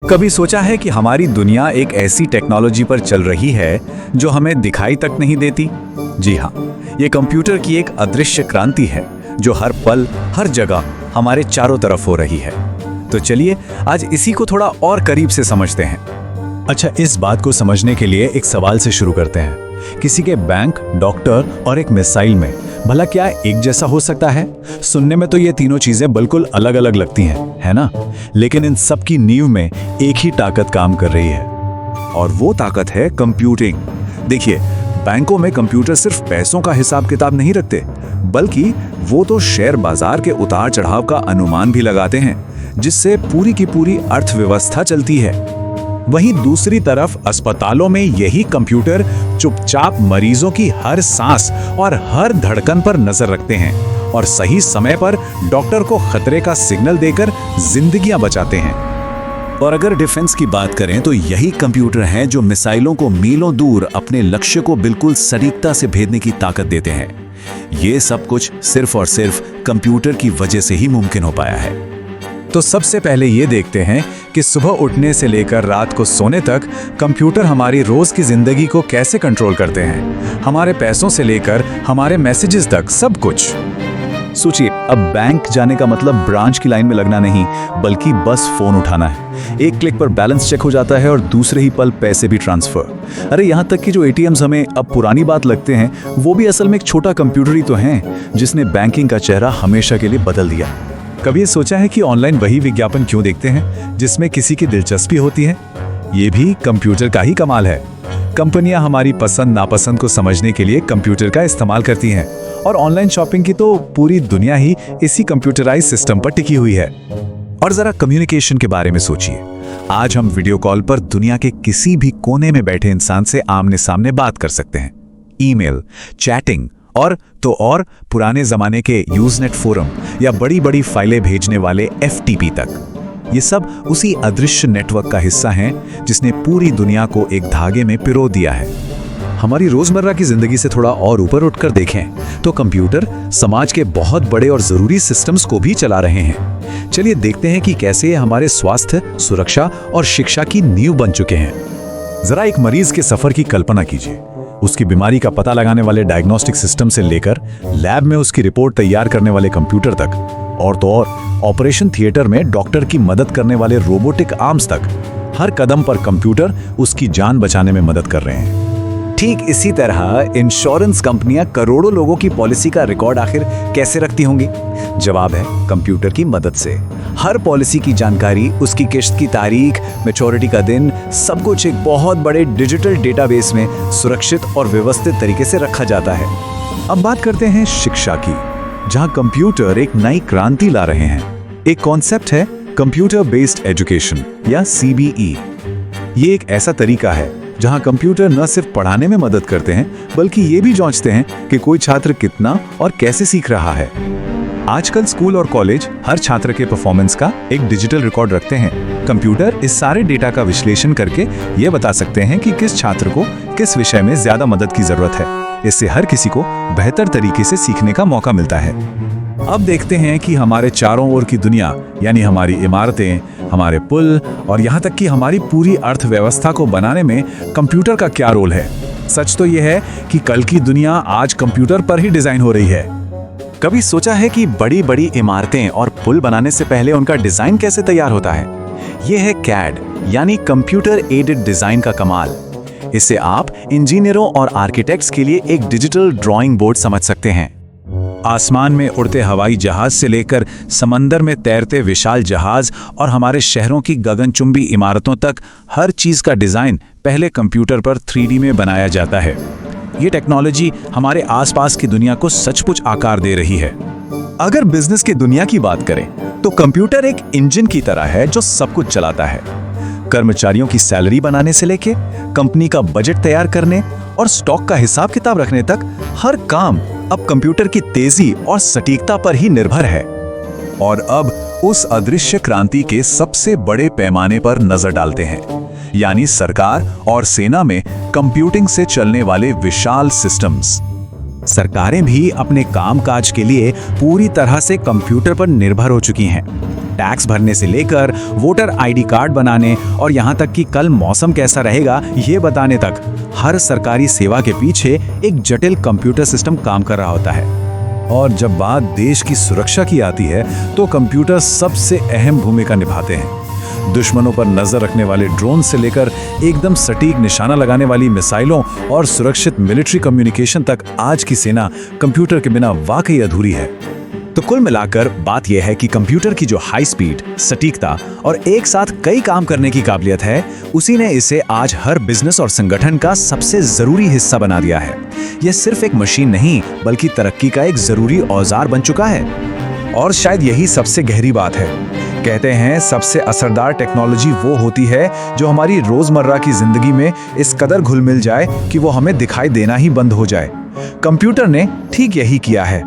कभी सोचा है कि हमारी दुनिया एक ऐसी टेक्नोलॉजी पर चल रही है जो हमें दिखाई तक नहीं देती? जी हाँ, ये कंप्यूटर की एक अदृश्य क्रांति है जो हर पल, हर जगह हमारे चारों तरफ हो रही है। तो चलिए आज इसी को थोड़ा और करीब से समझते हैं। अच्छा, इस बात को समझने के लिए एक सवाल से शुरू करते हैं। किसी के बैंक, डॉक्टर और एक मिसाइल में भला क्या एक जैसा हो सकता है? सुनने में तो ये तीनों चीजें बिल्कुल अलग अलग लगती हैं, है ना? लेकिन इन सब की नींव में एक ही ताकत काम कर रही है, और वो ताकत है कंप्यूटिंग। देखिए, बैंकों में कंप्यूटर सिर्फ पैसों का हिसाब किताब नहीं रखते, बल्कि वो तो शेयर बाजार के उतार चढ़ाव का अनुमान भी लगाते हैं, जिससे पूरी की पूरी अर्थव्यवस्था चलती है। वहीं दूसरी तरफ अस्पतालों में यही कंप्यूटर चुपचाप मरीजों की हर सांस और हर धड़कन पर नजर रखते हैं और सही समय पर डॉक्टर को खतरे का सिग्नल देकर जिंदगियां बचाते हैं। और अगर डिफेंस की बात करें तो यही कंप्यूटर हैं जो मिसाइलों को मीलों दूर अपने लक्ष्य को बिल्कुल सटीकता से भेदने की ताकत देते हैं। ये सब कुछ सिर्फ और सिर्फ कंप्यूटर की वजह से ही मुमकिन हो पाया है। तो सबसे पहले ये देखते हैं कि सुबह उठने से लेकर रात को सोने तक कंप्यूटर हमारी रोज की जिंदगी को कैसे कंट्रोल करते हैं। हमारे पैसों से लेकर हमारे मैसेजेस तक सब कुछ। सोचिए, अब बैंक जाने का मतलब ब्रांच की लाइन में लगना नहीं, बल्कि बस फोन उठाना है। एक क्लिक पर बैलेंस चेक हो जाता है और दूसरे ही पल पैसे भी ट्रांसफर। अरे यहाँ तक कि जो एटीएम्स हमें अब पुरानी बात लगते हैं, वो भी असल में एक छोटा कंप्यूटर ही तो हैं, जिसने बैंकिंग का चेहरा हमेशा के लिए बदल दिया। कभी ये सोचा है कि ऑनलाइन वही विज्ञापन क्यों देखते हैं जिसमें किसी की दिलचस्पी होती है? ये भी कंप्यूटर का ही कमाल है। कंपनियां हमारी पसंद नापसंद को समझने के लिए कंप्यूटर का इस्तेमाल करती हैं, और ऑनलाइन शॉपिंग की तो पूरी दुनिया ही इसी कंप्यूटराइज सिस्टम पर टिकी हुई है। और जरा कम्युनिकेशन के बारे में सोचिए। आज हम वीडियो कॉल पर दुनिया के किसी भी कोने में बैठे इंसान से आमने सामने बात कर सकते हैं। ईमेल, चैटिंग और पुराने जमाने के यूजनेट फोरम या बड़ी बड़ी फाइलें भेजने वाले FTP तक, ये सब उसी अदृश्य नेटवर्क का हिस्सा हैं जिसने पूरी दुनिया को एक धागे में पिरो दिया है। हमारी रोजमर्रा की जिंदगी से थोड़ा और ऊपर उठकर देखें तो कंप्यूटर समाज के बहुत बड़े और जरूरी सिस्टम्स को भी चला रहे हैं। चलिए देखते हैं कि कैसे ये हमारे स्वास्थ्य, सुरक्षा और शिक्षा की नींव बन चुके हैं। जरा एक मरीज के सफर की कल्पना कीजिए। उसकी बीमारी का पता लगाने वाले डायग्नोस्टिक सिस्टम से लेकर लैब में उसकी रिपोर्ट तैयार करने वाले कंप्यूटर तक, और तो और ऑपरेशन थिएटर में डॉक्टर की मदद करने वाले रोबोटिक आर्म्स तक, हर कदम पर कंप्यूटर उसकी जान बचाने में मदद कर रहे हैं। ठीक इसी तरह इंश्योरेंस कंपनियां करोड़ों लोगों की पॉलिसी का रिकॉर्ड आखिर कैसे रखती होंगी? जवाब है कंप्यूटर की मदद से। हर पॉलिसी की जानकारी, उसकी किश्त की तारीख, मैच्योरिटी का दिन, सब कुछ एक बहुत बड़े डिजिटल डेटाबेस में सुरक्षित और व्यवस्थित तरीके से रखा जाता है। अब बात करते हैं शिक्षा की, जहां कंप्यूटर एक नई क्रांति ला रहे हैं। एक कॉन्सेप्ट है कंप्यूटर बेस्ड एजुकेशन या CBE। ये एक ऐसा तरीका है जहां कंप्यूटर न सिर्फ पढ़ाने में मदद करते हैं, बल्कि ये भी जांचते हैं कि कोई छात्र कितना और कैसे सीख रहा है। आजकल स्कूल और कॉलेज हर छात्र के परफॉर्मेंस का एक डिजिटल रिकॉर्ड रखते हैं। कंप्यूटर इस सारे डेटा का विश्लेषण करके ये बता सकते हैं कि किस छात्र को किस विषय में ज्यादा मदद की जरूरत है। इससे हर किसी को बेहतर तरीके से सीखने का मौका मिलता है। अब देखते हैं कि हमारे चारों ओर की दुनिया, यानी हमारी इमारतें, हमारे पुल और यहाँ तक कि हमारी पूरी अर्थव्यवस्था को बनाने में कंप्यूटर का क्या रोल है। सच तो यह है कि कल की दुनिया आज कंप्यूटर पर ही डिजाइन हो रही है। कभी सोचा है कि बड़ी बड़ी इमारतें और पुल बनाने से पहले उनका डिजाइन कैसे तैयार होता है? यह है CAD यानी कंप्यूटर एडेड डिजाइन का कमाल। इससे आप इंजीनियरों और आर्किटेक्ट्स के लिए एक डिजिटल ड्राइंग बोर्ड समझ सकते हैं। आसमान में उड़ते हवाई जहाज से लेकर समंदर में तैरते विशाल जहाज और हमारे शहरों की गगनचुंबी इमारतों तक, हर चीज का डिजाइन पहले कंप्यूटर पर 3D में बनाया जाता है। ये टेक्नोलॉजी हमारे आसपास की दुनिया को सचमुच आकार दे रही है। अगर बिजनेस की दुनिया की बात करें तो कंप्यूटर एक इंजन की तरह है जो सब कुछ चलाता है। कर्मचारियों की सैलरी बनाने से लेके कंपनी का बजट तैयार करने और स्टॉक का हिसाब किताब रखने तक, हर काम अब कंप्यूटर की तेजी और सटीकता पर ही निर्भर है। और अब उस अदृश्य क्रांति के सबसे बड़े पैमाने पर नजर डालते हैं, यानी सरकार और सेना में कंप्यूटिंग से चलने वाले विशाल सिस्टम्स। सरकारें भी अपने कामकाज के लिए पूरी तरह से कंप्यूटर पर निर्भर हो चुकी हैं। टैक्स भरने से लेकर वोटर आईडी कार्ड बनाने और यहाँ तक कि कल मौसम कैसा रहेगा ये बताने तक, हर सरकारी सेवा के पीछे एक जटिल कंप्यूटर सिस्टम काम कर रहा होता है। और जब बात देश की सुरक्षा की आती है तो कंप्यूटर सबसे अहम भूमिका निभाते हैं। दुश्मनों पर नजर रखने वाले ड्रोन से लेकर एकदम सटीक निशाना लगाने वाली मिसाइलों और सुरक्षित मिलिट्री कम्युनिकेशन तक आज की सेना कंप्यूटर के बिना वाकई अधूरी है। तो कुल मिलाकर बात यह है कि कंप्यूटर की जो हाई स्पीड, सटीकता और एक साथ कई काम करने की काबिलियत है, उसी ने इसे आज हर बिजनेस और संगठन का सबसे जरूरी हिस्सा बना दिया है। यह सिर्फ एक मशीन नहीं बल्कि तरक्की का एक जरूरी औजार बन चुका है। और शायद यही सबसे गहरी बात है। कहते हैं सबसे असरदार टेक्नोलॉजी वो होती है जो हमारी रोजमर्रा की जिंदगी में इस कदर घुल मिल जाए कि वो हमें दिखाई देना ही बंद हो जाए। कंप्यूटर ने ठीक यही किया है।